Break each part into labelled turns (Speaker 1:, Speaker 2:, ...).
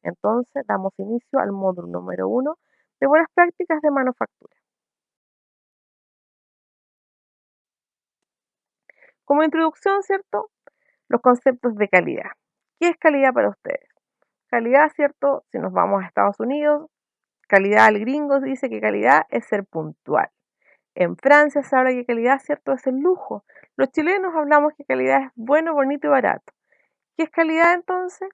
Speaker 1: Entonces, damos inicio al módulo número 1 de buenas prácticas de manufactura. Como introducción, ¿cierto? Los conceptos de calidad. ¿Qué es calidad para ustedes? Calidad, ¿cierto? Si nos vamos a Estados Unidos, calidad al gringo dice que calidad es ser puntual. En Francia se habla que calidad, ¿cierto? Es el lujo. Los chilenos hablamos que calidad es bueno, bonito y barato. ¿Qué es calidad entonces?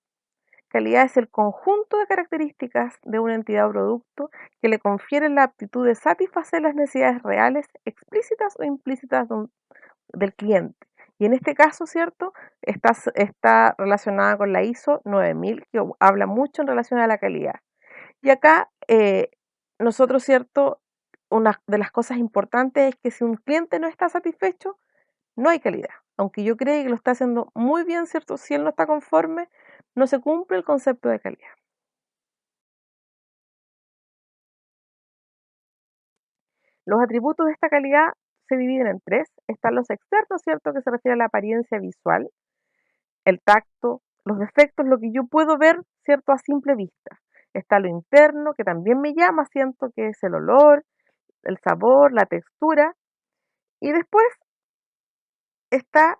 Speaker 1: Calidad es el conjunto de características de una entidad o producto que le confieren la aptitud de satisfacer las necesidades reales, explícitas o implícitas del cliente. Y en este caso, ¿cierto? Está relacionada con la ISO 9000, que habla mucho en relación a la calidad. Y acá nosotros, ¿cierto? Una de las cosas importantes es que si un cliente no está satisfecho, no hay calidad. Aunque yo creo que lo está haciendo muy bien, ¿cierto? Si él no está conforme, no se cumple el concepto de calidad. Los atributos de esta calidad se dividen en tres. Están los externos, ¿cierto? Que se refiere a la apariencia visual, el tacto, los defectos, lo que yo puedo ver, ¿cierto? A simple vista. Está lo interno, que también me llama, siento que es el olor, el sabor, la textura. Y después está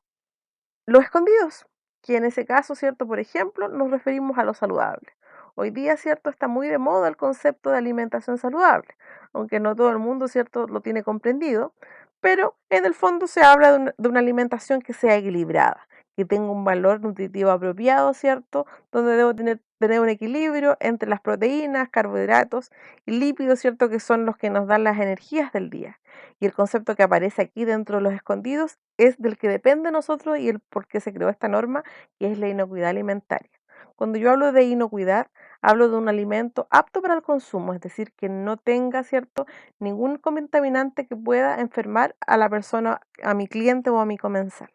Speaker 1: los escondidos, que en ese caso, ¿cierto? Por ejemplo, nos referimos a lo saludable. Hoy día, ¿cierto? Está muy de moda el concepto de alimentación saludable, aunque no todo el mundo, ¿cierto? Lo tiene comprendido, pero en el fondo se habla de una alimentación que sea equilibrada, que tenga un valor nutritivo apropiado, ¿cierto? Donde debo tener un equilibrio entre las proteínas, carbohidratos y lípidos, ¿cierto? Que son los que nos dan las energías del día. Y el concepto que aparece aquí dentro de los escondidos es del que depende de nosotros y el por qué se creó esta norma, que es la inocuidad alimentaria. Cuando yo hablo de inocuidad, hablo de un alimento apto para el consumo, es decir, que no tenga, ¿cierto?, ningún contaminante que pueda enfermar a la persona, a mi cliente o a mi comensal.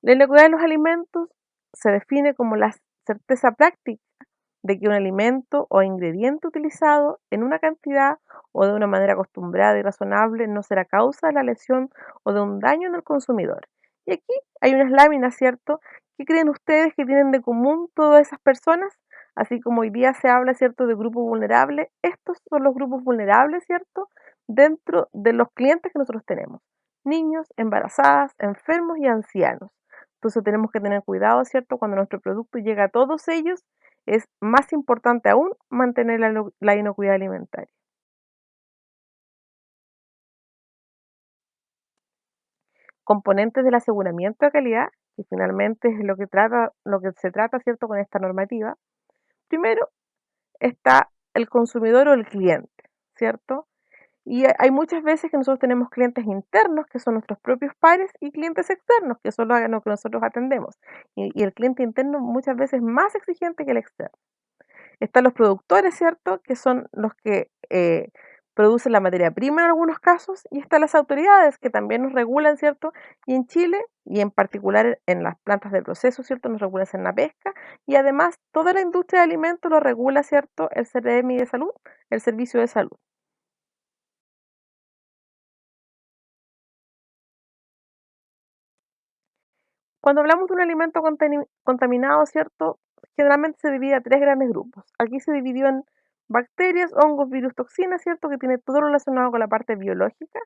Speaker 1: La inocuidad de los alimentos se define como la certeza práctica de que un alimento o ingrediente utilizado en una cantidad o de una manera acostumbrada y razonable no será causa de la lesión o de un daño en el consumidor. Y aquí hay unas láminas, ¿cierto? ¿Qué creen ustedes que tienen de común todas esas personas? Así como hoy día se habla, ¿cierto?, de grupos vulnerables, estos son los grupos vulnerables, ¿cierto?, dentro de los clientes que nosotros tenemos. Niños, embarazadas, enfermos y ancianos. Entonces tenemos que tener cuidado, ¿cierto? Cuando nuestro producto llega a todos ellos, es más importante aún mantener la inocuidad alimentaria. Componentes del aseguramiento de calidad, que finalmente es lo que se trata, ¿cierto?, con esta normativa. Primero está el consumidor o el cliente, ¿cierto? Y hay muchas veces que nosotros tenemos clientes internos, que son nuestros propios pares, y clientes externos, que son los que nosotros atendemos. Y el cliente interno muchas veces es más exigente que el externo. Están los productores, ¿cierto? Que son los que producen la materia prima en algunos casos, y están las autoridades que también nos regulan, ¿cierto? Y en Chile, y en particular en las plantas de proceso, ¿cierto? Nos regulan en la pesca, y además toda la industria de alimentos lo regula, ¿cierto? El CRM de salud, el servicio de salud. Cuando hablamos de un alimento contaminado, ¿cierto? Generalmente se divide a tres grandes grupos. Aquí se dividió en bacterias, hongos, virus, toxinas, ¿cierto? Que tiene todo relacionado con la parte biológica.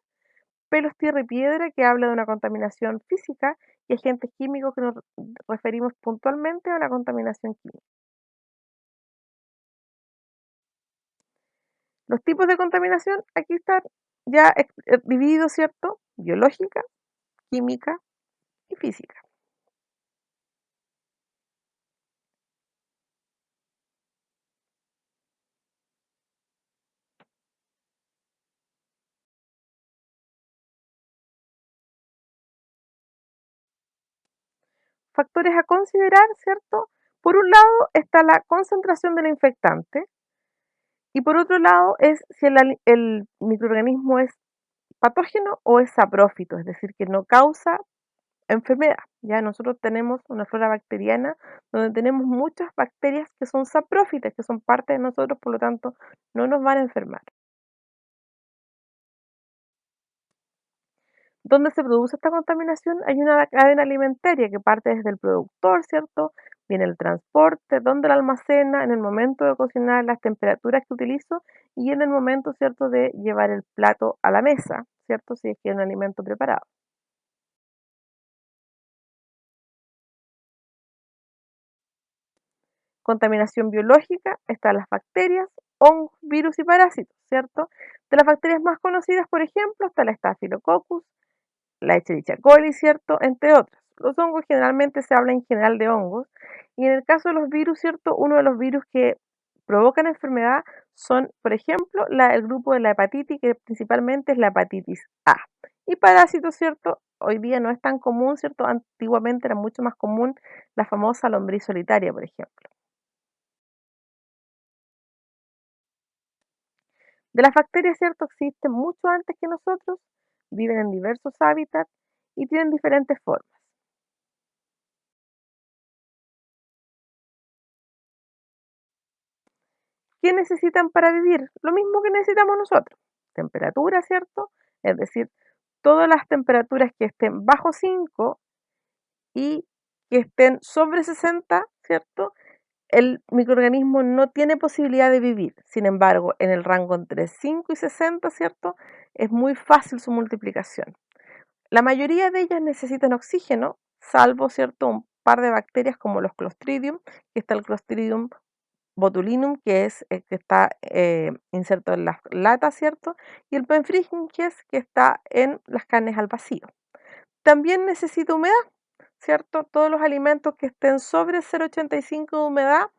Speaker 1: Pelos, tierra y piedra, que habla de una contaminación física, y agentes químicos, que nos referimos puntualmente a la contaminación química. Los tipos de contaminación aquí están ya divididos, ¿cierto? Biológica, química y física. Factores a considerar, ¿cierto? Por un lado está la concentración del infectante, y por otro lado es si el microorganismo es patógeno o es saprófito, es decir, que no causa enfermedad. Ya nosotros tenemos una flora bacteriana donde tenemos muchas bacterias que son saprófitas, que son parte de nosotros, por lo tanto no nos van a enfermar. ¿Dónde se produce esta contaminación? Hay una cadena alimentaria que parte desde el productor, ¿cierto? Viene el transporte, dónde la almacena, en el momento de cocinar, las temperaturas que utilizo y en el momento, ¿cierto?, de llevar el plato a la mesa, ¿cierto? Si es que es un alimento preparado. Contaminación biológica, están las bacterias, hongos, virus y parásitos, ¿cierto? De las bacterias más conocidas, por ejemplo, está la Staphylococcus, la Escherichia coli, ¿cierto? Entre otros. Los hongos generalmente se habla en general de hongos y en el caso de los virus, ¿cierto? Uno de los virus que provocan enfermedad son, por ejemplo, el grupo de la hepatitis, que principalmente es la hepatitis A. Y parásitos, ¿cierto? Hoy día no es tan común, ¿cierto? Antiguamente era mucho más común la famosa lombriz solitaria, por ejemplo. De las bacterias, ¿cierto? Existen mucho antes que nosotros, viven en diversos hábitats y tienen diferentes formas. ¿Qué necesitan para vivir? Lo mismo que necesitamos nosotros. Temperatura, ¿cierto? Es decir, todas las temperaturas que estén bajo 5 y que estén sobre 60, ¿cierto? El microorganismo no tiene posibilidad de vivir. Sin embargo, en el rango entre 5 y 60, ¿cierto? Es muy fácil su multiplicación. La mayoría de ellas necesitan oxígeno, salvo, ¿cierto?, un par de bacterias como los Clostridium, que está el Clostridium botulinum, que es el que está inserto en las latas, ¿cierto? Y el Bemfringes, que está en las carnes al vacío. También necesita humedad, ¿cierto? Todos los alimentos que estén sobre 0,85 de humedad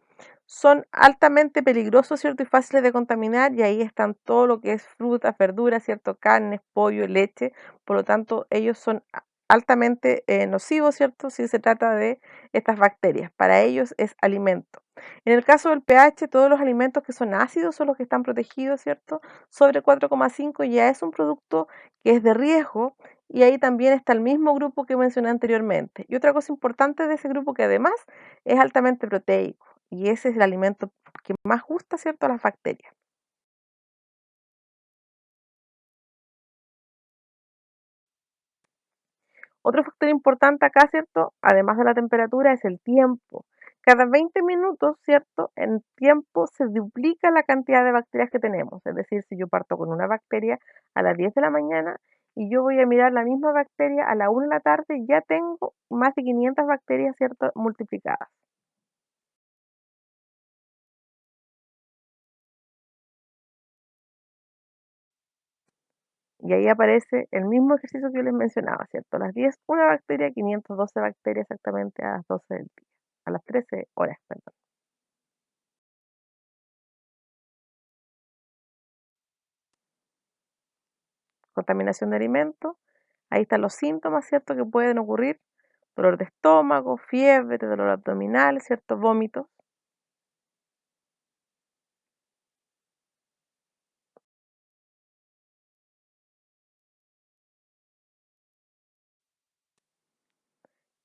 Speaker 1: son altamente peligrosos, ¿cierto? Y fáciles de contaminar, y ahí están todo lo que es frutas, verduras, ¿cierto? Carnes, pollo, leche, por lo tanto, ellos son altamente nocivos, ¿cierto? Si se trata de estas bacterias, para ellos es alimento. En el caso del pH, todos los alimentos que son ácidos son los que están protegidos, ¿cierto? Sobre 4,5 ya es un producto que es de riesgo y ahí también está el mismo grupo que mencioné anteriormente. Y otra cosa importante de ese grupo que además es altamente proteico y ese es el alimento que más gusta, ¿cierto?, a las bacterias. Otro factor importante acá, ¿cierto?, además de la temperatura, es el tiempo. Cada 20 minutos, ¿cierto?, en tiempo se duplica la cantidad de bacterias que tenemos. Es decir, si yo parto con una bacteria a las 10 de la mañana y yo voy a mirar la misma bacteria a la 1 de la tarde, ya tengo más de 500 bacterias, ¿cierto?, multiplicadas. Y ahí aparece el mismo ejercicio que yo les mencionaba, ¿cierto? A las 10 una bacteria, 512 bacterias exactamente a las 12 del día, a las 13 horas, perdón. Contaminación de alimentos, ahí están los síntomas, ¿cierto? Que pueden ocurrir, dolor de estómago, fiebre, dolor abdominal, ¿cierto? Vómitos.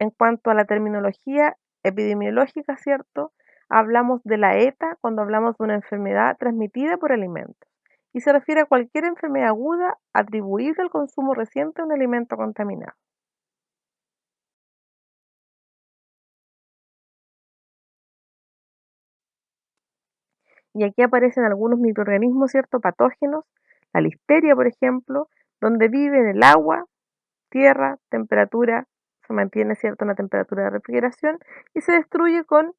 Speaker 1: En cuanto a la terminología epidemiológica, ¿cierto? Hablamos de la ETA cuando hablamos de una enfermedad transmitida por alimentos y se refiere a cualquier enfermedad aguda atribuible al consumo reciente de un alimento contaminado. Y aquí aparecen algunos microorganismos, ¿cierto? Patógenos, la listeria, por ejemplo, donde vive en el agua, tierra, temperatura, se mantiene, ¿cierto?, una temperatura de refrigeración y se destruye con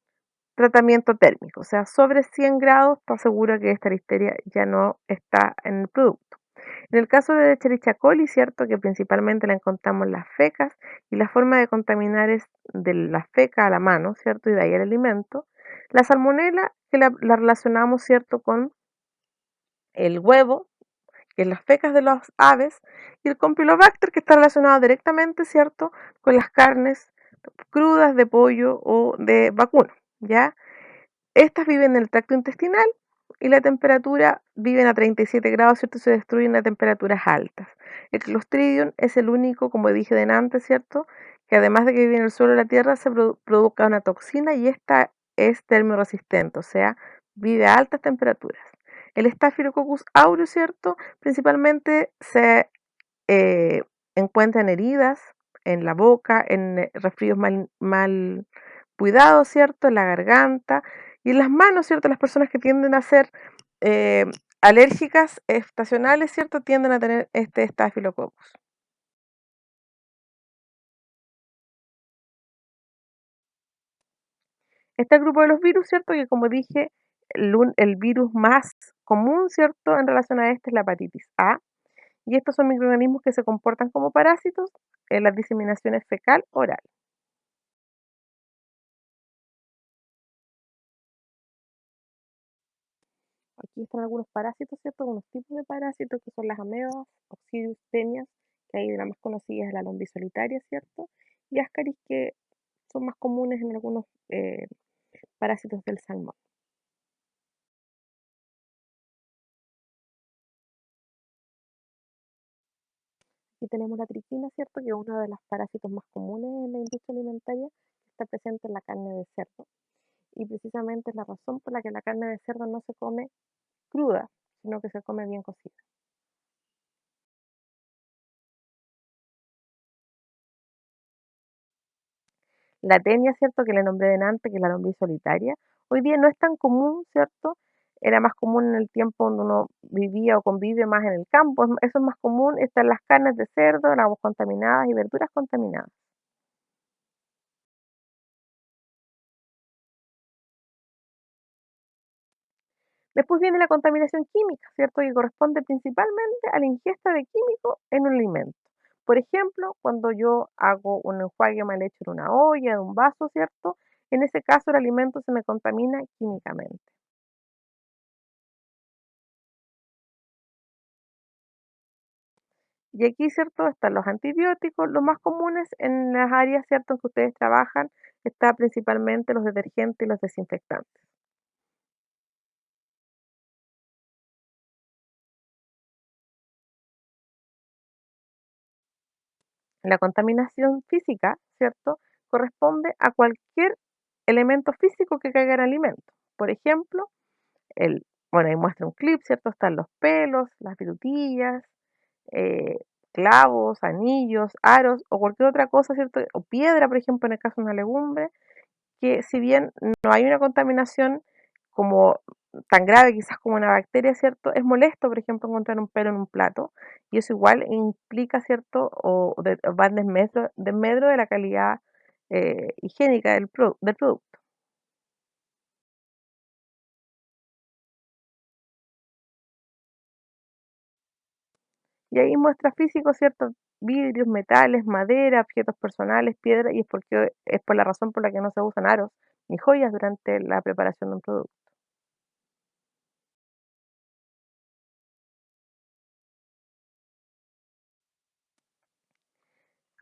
Speaker 1: tratamiento térmico. O sea, sobre 100 grados está seguro que esta listeria ya no está en el producto. En el caso de Escherichia coli, cierto que principalmente la encontramos en las fecas y la forma de contaminar es de la feca a la mano, cierto, y de ahí el alimento. La salmonela, que la relacionamos, cierto, con el huevo, que es las fecas de las aves, y el Campylobacter, que está relacionado directamente, cierto, con las carnes crudas de pollo o de vacuno, ¿ya? Estas viven en el tracto intestinal y la temperatura viven a 37 grados, ¿cierto? Se destruyen a temperaturas altas. El Clostridium es el único, como dije antes, ¿cierto? Que además de que vive en el suelo de la tierra, se produzca una toxina y esta es termoresistente, o sea, vive a altas temperaturas. El Staphylococcus aureus, ¿cierto? Principalmente se encuentran heridas en la boca, en resfríos mal cuidados, ¿cierto? En la garganta y en las manos, ¿cierto? Las personas que tienden a ser eh, alérgicas estacionales, ¿cierto? Tienden a tener este Staphylococcus. Está el grupo de los virus, ¿cierto? Que como dije, el virus más común, ¿cierto? En relación a este es la hepatitis A. Y estos son microorganismos que se comportan como parásitos en las diseminaciones fecal oral. Aquí están algunos parásitos, ¿cierto? Algunos tipos de parásitos que son las amebas, Oxydius tenias, que ahí de las más conocidas es la lombriz solitaria, ¿cierto? Y Ascaris, que son más comunes en algunos parásitos del salmón. Aquí tenemos la triquina, ¿cierto? Que es uno de los parásitos más comunes en la industria alimentaria, que está presente en la carne de cerdo. Y precisamente es la razón por la que la carne de cerdo no se come cruda, sino que se come bien cocida. La tenia, ¿cierto? Que le nombré delante, que es la lombriz solitaria, hoy día no es tan común, ¿cierto? Era más común en el tiempo donde uno vivía o convive más en el campo. Eso es más común, están las carnes de cerdo, las aguas contaminadas y verduras contaminadas. Después viene la contaminación química, ¿cierto? Que corresponde principalmente a la ingesta de químicos en un alimento. Por ejemplo, cuando yo hago un enjuague mal hecho en una olla, en un vaso, ¿cierto? En ese caso el alimento se me contamina químicamente. Y aquí, ¿cierto? Están los antibióticos, los más comunes en las áreas, ¿cierto? En que ustedes trabajan, está principalmente los detergentes y los desinfectantes. La contaminación física, ¿cierto? Corresponde a cualquier elemento físico que caiga en alimento. Por ejemplo, el, bueno, ahí muestra un clip, ¿cierto? Están los pelos, las virutillas, eh, clavos, anillos, aros o cualquier otra cosa, ¿cierto? O piedra, por ejemplo, en el caso de una legumbre, que si bien no hay una contaminación como tan grave quizás como una bacteria, ¿cierto? Es molesto, por ejemplo, encontrar un pelo en un plato y eso igual implica, ¿cierto? O va en desmedro de la calidad higiénica del producto. Y ahí muestra físico, ¿cierto? Vidrios, metales, madera, objetos personales, piedra, y es por la razón por la que no se usan aros ni joyas durante la preparación de un producto.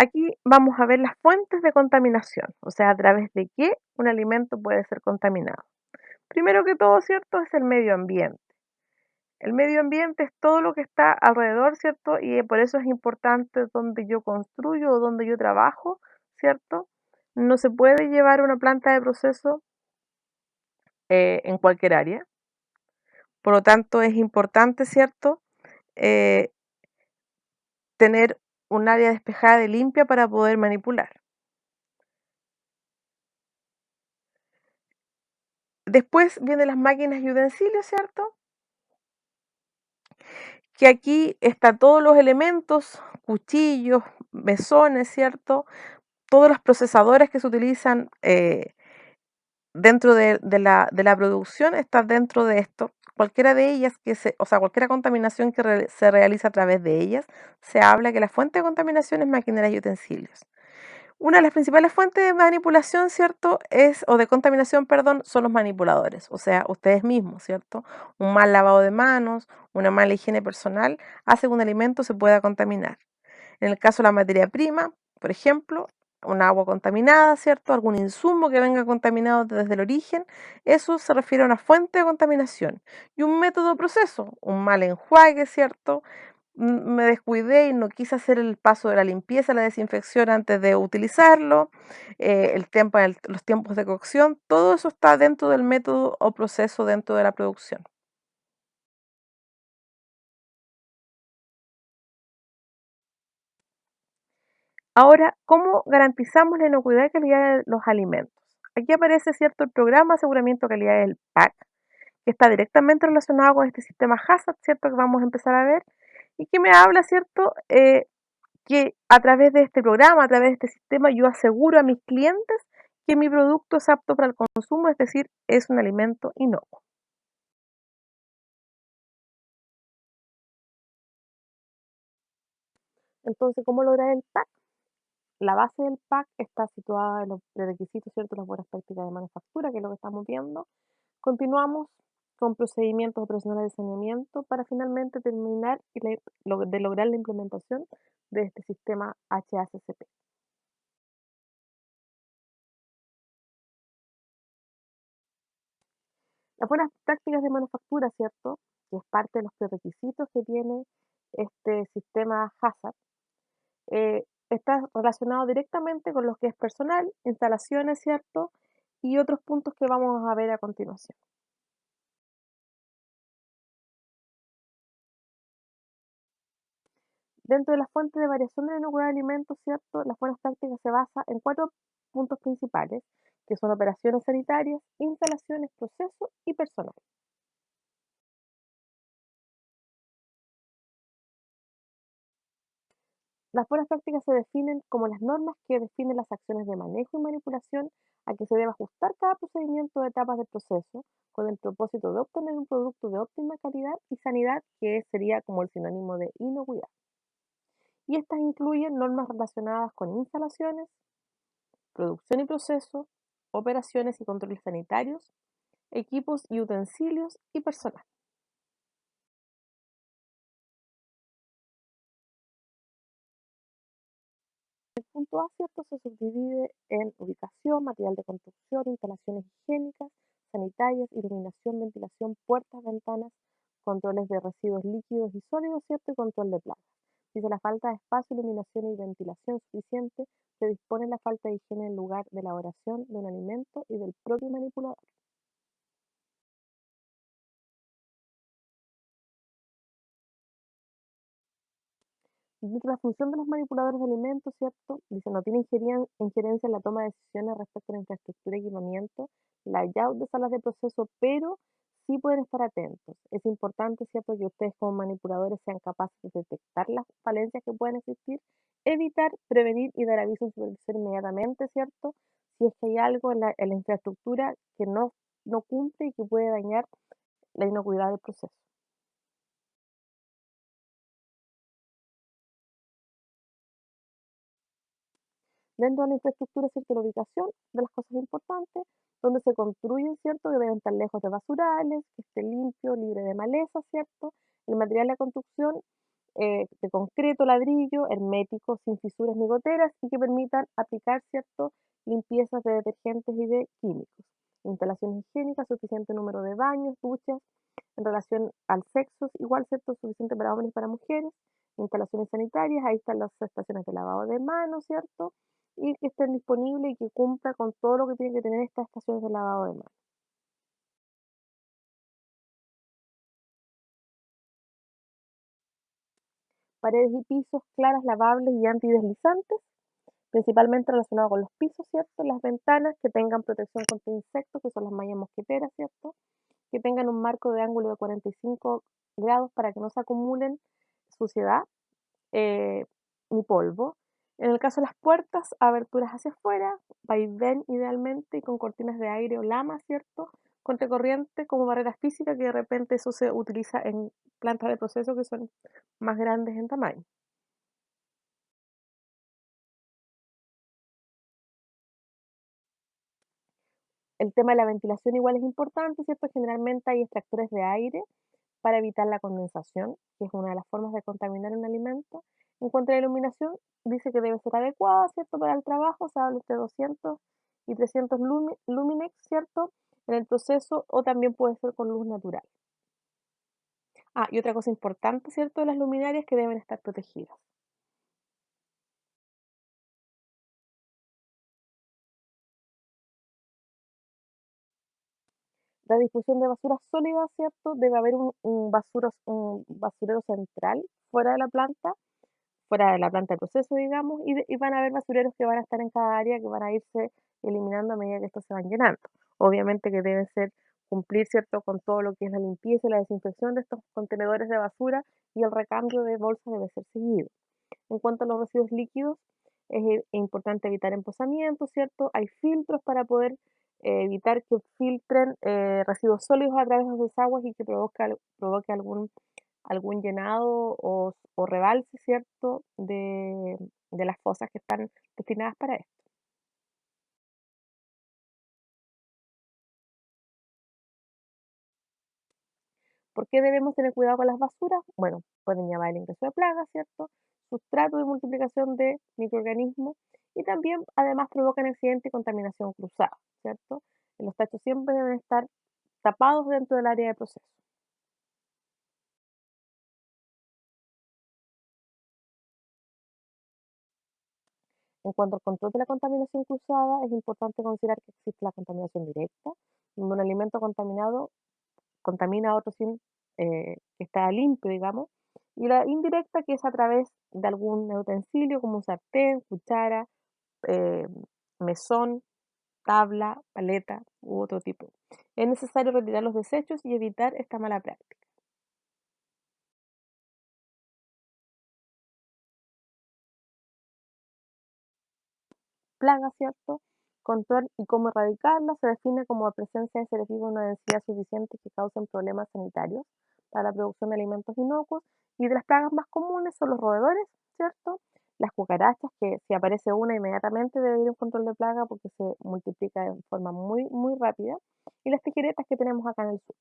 Speaker 1: Aquí vamos a ver las fuentes de contaminación, o sea, a través de qué un alimento puede ser contaminado. Primero que todo, ¿cierto? Es el medio ambiente. El medio ambiente es todo lo que está alrededor, ¿cierto? Y por eso es importante donde yo construyo o donde yo trabajo, ¿cierto? No se puede llevar una planta de proceso en cualquier área. Por lo tanto, es importante, ¿cierto? Eh, tener un área despejada y limpia para poder manipular. Después vienen las máquinas y utensilios, ¿cierto? Que aquí están todos los elementos, cuchillos, mesones, ¿cierto? Todos los procesadores que se utilizan dentro de la producción están dentro de esto. Cualquiera de ellas o sea, cualquier contaminación que se realiza a través de ellas, se habla que la fuente de contaminación es maquinaria y utensilios. Una de las principales fuentes de manipulación, ¿cierto? O de contaminación, perdón, son los manipuladores, o sea, ustedes mismos, ¿cierto? Un mal lavado de manos, una mala higiene personal, hace que un alimento se pueda contaminar. En el caso de la materia prima, por ejemplo, un agua contaminada, ¿cierto? Algún insumo que venga contaminado desde el origen, eso se refiere a una fuente de contaminación. Y un método de proceso, un mal enjuague, ¿cierto? Me descuidé y no quise hacer el paso de la limpieza, la desinfección antes de utilizarlo, los tiempos de cocción, todo eso está dentro del método o proceso dentro de la producción. Ahora, ¿cómo garantizamos la inocuidad y calidad de los alimentos? Aquí aparece, ¿cierto?, el programa de aseguramiento de calidad del PAC, que está directamente relacionado con este sistema HACCP, ¿cierto?, que vamos a empezar a ver, y que me habla, ¿cierto?, que a través de este programa, a través de este sistema, yo aseguro a mis clientes que mi producto es apto para el consumo, es decir, es un alimento inocuo. Entonces, ¿cómo lograr el PAC? La base del PAC está situada en los prerequisitos, ¿cierto?, las buenas prácticas de manufactura, que es lo que estamos viendo. Continuamos con procedimientos operacionales de saneamiento para finalmente terminar de lograr la implementación de este sistema HACCP. Las buenas prácticas de manufactura, ¿cierto?, que es parte de los prerequisitos que tiene este sistema HACCP, está relacionado directamente con lo que es personal, instalaciones, ¿cierto?, y otros puntos que vamos a ver a continuación. Dentro de las fuentes de variación de la inocuidad de alimentos, ¿cierto? Las buenas prácticas se basan en cuatro puntos principales, que son operaciones sanitarias, instalaciones, procesos y personal. Las buenas prácticas se definen como las normas que definen las acciones de manejo y manipulación a que se debe ajustar cada procedimiento de etapas del proceso, con el propósito de obtener un producto de óptima calidad y sanidad, que sería como el sinónimo de inocuidad. Y estas incluyen normas relacionadas con instalaciones, producción y proceso, operaciones y controles sanitarios, equipos y utensilios y personal. El punto A, ¿cierto?, se subdivide en ubicación, material de construcción, instalaciones higiénicas, sanitarias, iluminación, ventilación, puertas, ventanas, controles de residuos líquidos y sólidos, ¿cierto?, y control de plagas. Dice la falta de espacio, iluminación y ventilación suficiente, se dispone la falta de higiene en lugar de elaboración de un alimento y del propio manipulador. Dentro de la función de los manipuladores de alimentos, ¿cierto? Dice, no tiene injerencia en la toma de decisiones respecto a la infraestructura y equipamiento, layout de salas de proceso, pero sí pueden estar atentos. Es importante, ¿cierto?, que ustedes como manipuladores sean capaces de detectar las falencias que pueden existir, evitar, prevenir y dar aviso a un supervisor inmediatamente, ¿cierto? Si es que hay algo en la infraestructura que no cumple y que puede dañar la inocuidad del proceso. Dentro de la infraestructura, ¿cierto?, la ubicación de las cosas importantes, donde se construyen, ¿cierto?, que deben estar lejos de basurales, que esté limpio, libre de maleza, ¿cierto? El material de construcción, de concreto, ladrillo, hermético, sin fisuras ni goteras y que permitan aplicar, ¿cierto?, limpiezas de detergentes y de químicos. Instalaciones higiénicas, suficiente número de baños, duchas, en relación al sexo, igual, ¿cierto?, suficiente para hombres y para mujeres. Instalaciones sanitarias, ahí están las estaciones de lavado de manos, ¿cierto? Y que estén disponibles y que cumpla con todo lo que tienen que tener estas estaciones de lavado de manos. Paredes y pisos claras, lavables y antideslizantes, principalmente relacionado con los pisos, ¿cierto? Las ventanas que tengan protección contra insectos, que son las mallas mosquiteras, ¿cierto? Que tengan un marco de ángulo de 45 grados para que no se acumulen suciedad eh, ni polvo. En el caso de las puertas, aberturas hacia afuera, vaivén idealmente y con cortinas de aire o lama, ¿cierto? Contracorriente como barrera física, que de repente eso se utiliza en plantas de proceso que son más grandes en tamaño. El tema de la ventilación igual es importante, ¿cierto? Generalmente hay extractores de aire para evitar la condensación, que es una de las formas de contaminar un alimento. En cuanto a la iluminación, dice que debe ser adecuada, ¿cierto? Para el trabajo, se habla entre 200 y 300 luminex, ¿cierto? En el proceso, o también puede ser con luz natural. Ah, y otra cosa importante, ¿cierto? De las luminarias, que deben estar protegidas. La disposición de basuras sólidas, ¿cierto? Debe haber un basurero central fuera de la planta, fuera de la planta de proceso, digamos, y van a haber basureros que van a estar en cada área, que van a irse eliminando a medida que estos se van llenando. Obviamente que deben ser cumplir, ¿cierto?, con todo lo que es la limpieza y la desinfección de estos contenedores de basura y el recambio de bolsas debe ser seguido. En cuanto a los residuos líquidos, es importante evitar emposamientos, ¿cierto? Hay filtros para poder evitar que filtren residuos sólidos a través de los desagües y que provoque algún llenado o rebalse, ¿cierto? De las fosas que están destinadas para esto. ¿Por qué debemos tener cuidado con las basuras? Bueno, pueden llevar el ingreso de plagas, ¿cierto? Sustrato de multiplicación de microorganismos y también, además, provocan accidente y contaminación cruzada, ¿cierto? Los tachos siempre deben estar tapados dentro del área de proceso. En cuanto al control de la contaminación cruzada, es importante considerar que existe la contaminación directa, donde un alimento contaminado contamina a otro sin que está limpio, digamos, y la indirecta, que es a través de algún utensilio como un sartén, cuchara, eh, mesón, tabla, paleta u otro tipo. Es necesario retirar los desechos y evitar esta mala práctica. Plaga, ¿cierto? Control y cómo erradicarla se define como la presencia de seres vivos en una densidad suficiente que causen problemas sanitarios para la producción de alimentos inocuos. Y de las plagas más comunes son los roedores, ¿cierto? Las cucarachas, que si aparece una inmediatamente debe ir un control de plaga porque se multiplica de forma muy, muy rápida. Y las tijeretas que tenemos acá en el sur.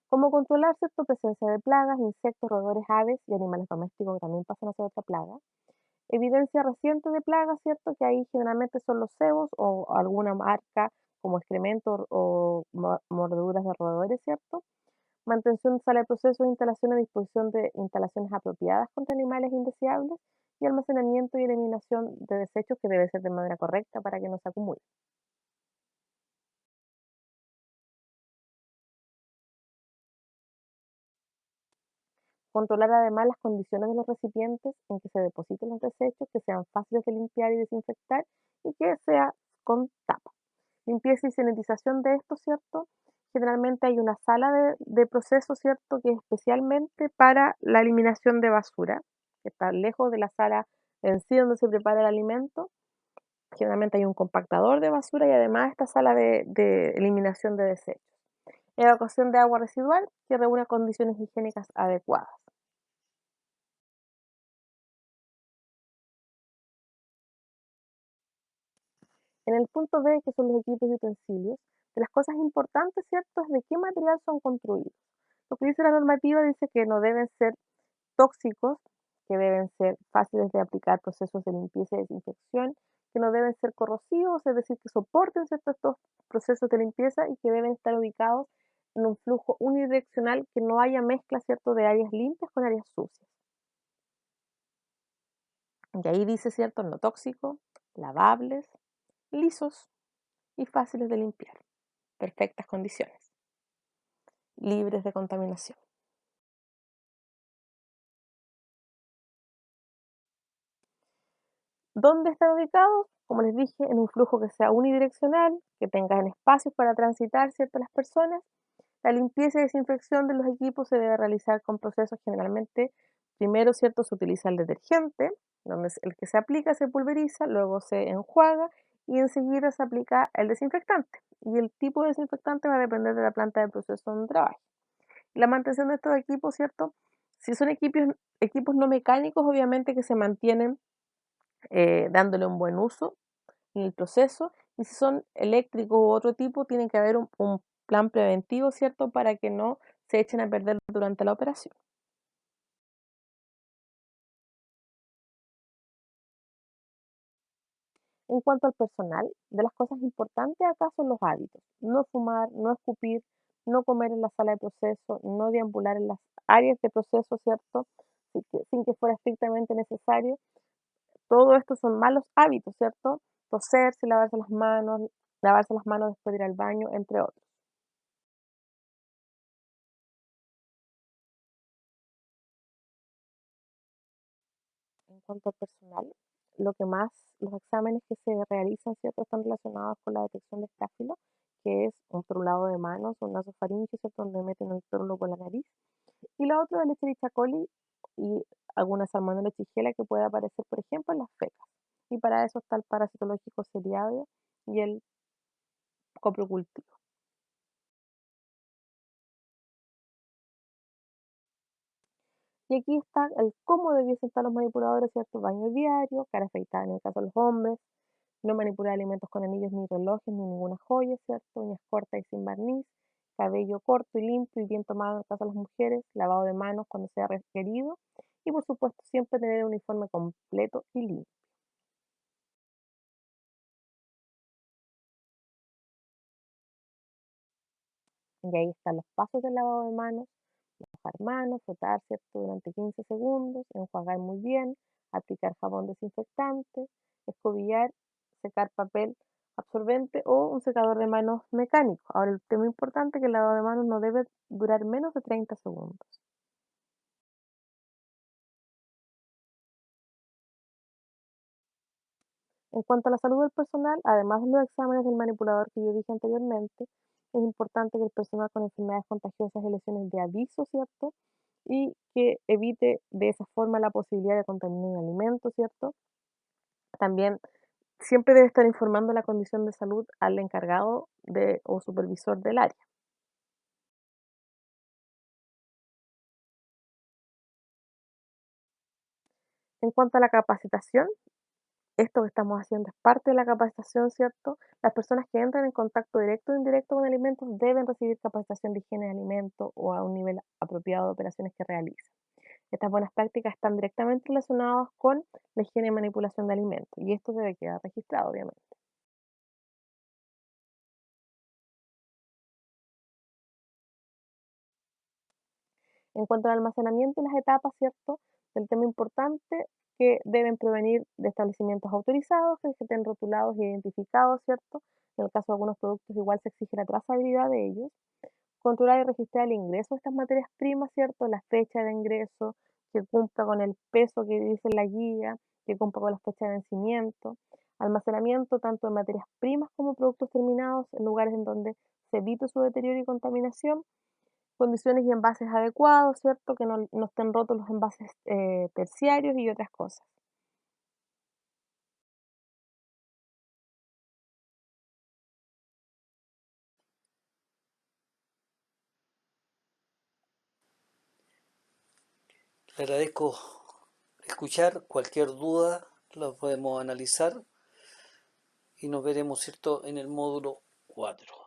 Speaker 1: ¿Cómo controlar, cierto? Presencia de plagas, insectos, roedores, aves y animales domésticos que también pasan a ser otra plaga. Evidencia reciente de plagas, ¿cierto? Que ahí generalmente son los cebos o alguna marca como excremento o mordeduras de roedores, ¿cierto? Mantención de sala de proceso e instalación a disposición de instalaciones apropiadas contra animales indeseables y almacenamiento y eliminación de desechos que debe ser de manera correcta para que no se acumulen. Controlar además las condiciones de los recipientes en que se depositen los desechos, que sean fáciles de limpiar y desinfectar y que sea con tapa. Limpieza y sanitización de esto, ¿cierto? Generalmente hay una sala de proceso, ¿cierto? Que es especialmente para la eliminación de basura, que está lejos de la sala en sí donde se prepara el alimento. Generalmente hay un compactador de basura y además esta sala de eliminación de desechos. Evacuación de agua residual que reúne condiciones higiénicas adecuadas. En el punto B, que son los equipos y utensilios, de las cosas importantes, ¿cierto?, es de qué material son construidos. Lo que dice la normativa dice que no deben ser tóxicos, que deben ser fáciles de aplicar procesos de limpieza y desinfección, que no deben ser corrosivos, es decir, que soporten, ¿cierto?, estos procesos de limpieza y que deben estar ubicados en un flujo unidireccional, que no haya mezcla, ¿cierto?, de áreas limpias con áreas sucias. Y ahí dice, ¿cierto?, no tóxico, lavables, lisos y fáciles de limpiar. Perfectas condiciones, libres de contaminación. ¿Dónde están ubicados? Como les dije, en un flujo que sea unidireccional, que tengan espacios para transitar, ¿cierto?, las personas. La limpieza y desinfección de los equipos se debe realizar con procesos generalmente, primero, ¿cierto?, se utiliza el detergente, donde el que se aplica se pulveriza, luego se enjuaga y enseguida se aplica el desinfectante. Y el tipo de desinfectante va a depender de la planta de proceso donde trabaje. La mantención de estos equipos, ¿cierto? Si son equipos no mecánicos, obviamente que se mantienen dándole un buen uso en el proceso, y si son eléctricos u otro tipo, tiene que haber un plan preventivo, ¿cierto? Para que no se echen a perder durante la operación. En cuanto al personal, de las cosas importantes acá son los hábitos. No fumar, no escupir, no comer en la sala de proceso, no deambular en las áreas de proceso, ¿cierto? Sin que fuera estrictamente necesario. Todo esto son malos hábitos, ¿cierto? Toserse, lavarse las manos después de ir al baño, entre otros. En cuanto al personal, lo que más, los exámenes que se realizan, ¿cierto? Están relacionados con la detección de estáfilo, que es un trulado de manos, un nasofaringeo, ¿cierto? Donde meten el trólo por la nariz. Y la otra es el Escherichia coli y alguna salmonella shigella que puede aparecer, por ejemplo, en las fecas. Y para eso está el parasitológico seriáceo y el coprocultivo. Y aquí está el cómo debiesen estar los manipuladores, ¿cierto? Baño diario, cara afeitada en el caso de los hombres, no manipular alimentos con anillos ni relojes ni ninguna joya, ¿cierto? Uñas cortas y sin barniz, cabello corto y limpio y bien tomado en el caso de las mujeres, lavado de manos cuando sea requerido y por supuesto siempre tener un uniforme completo y limpio. Y ahí están los pasos del lavado de manos: mojar manos, frotar, ¿cierto? Durante 15 segundos, enjuagar muy bien, aplicar jabón desinfectante, escobillar, secar papel absorbente o un secador de manos mecánico. Ahora, el tema importante es que el lavado de manos no debe durar menos de 30 segundos. En cuanto a la salud del personal, además de los exámenes del manipulador que yo dije anteriormente, es importante que el personal con enfermedades contagiosas y lesiones de aviso, ¿cierto? Y que evite de esa forma la posibilidad de contaminar un alimento, ¿cierto? También siempre debe estar informando la condición de salud al encargado de, o supervisor del área. En cuanto a la capacitación, esto que estamos haciendo es parte de la capacitación, ¿cierto? Las personas que entran en contacto directo o indirecto con alimentos deben recibir capacitación de higiene de alimentos o a un nivel apropiado de operaciones que realizan. Estas buenas prácticas están directamente relacionadas con la higiene y manipulación de alimentos y esto debe quedar registrado, obviamente. En cuanto al almacenamiento y las etapas, ¿cierto? El tema importante que deben provenir de establecimientos autorizados, que estén rotulados e identificados, ¿cierto? En el caso de algunos productos igual se exige la trazabilidad de ellos. Controlar y registrar el ingreso de estas materias primas, ¿cierto? La fecha de ingreso, que cumpla con el peso que dice la guía, que cumpla con la fecha de vencimiento. Almacenamiento tanto de materias primas como productos terminados en lugares en donde se evite su deterioro y contaminación. Condiciones y envases adecuados, ¿cierto? Que no estén rotos los envases terciarios y otras cosas.
Speaker 2: Le agradezco escuchar. Cualquier duda la podemos analizar y nos veremos, ¿cierto?, en el módulo 4.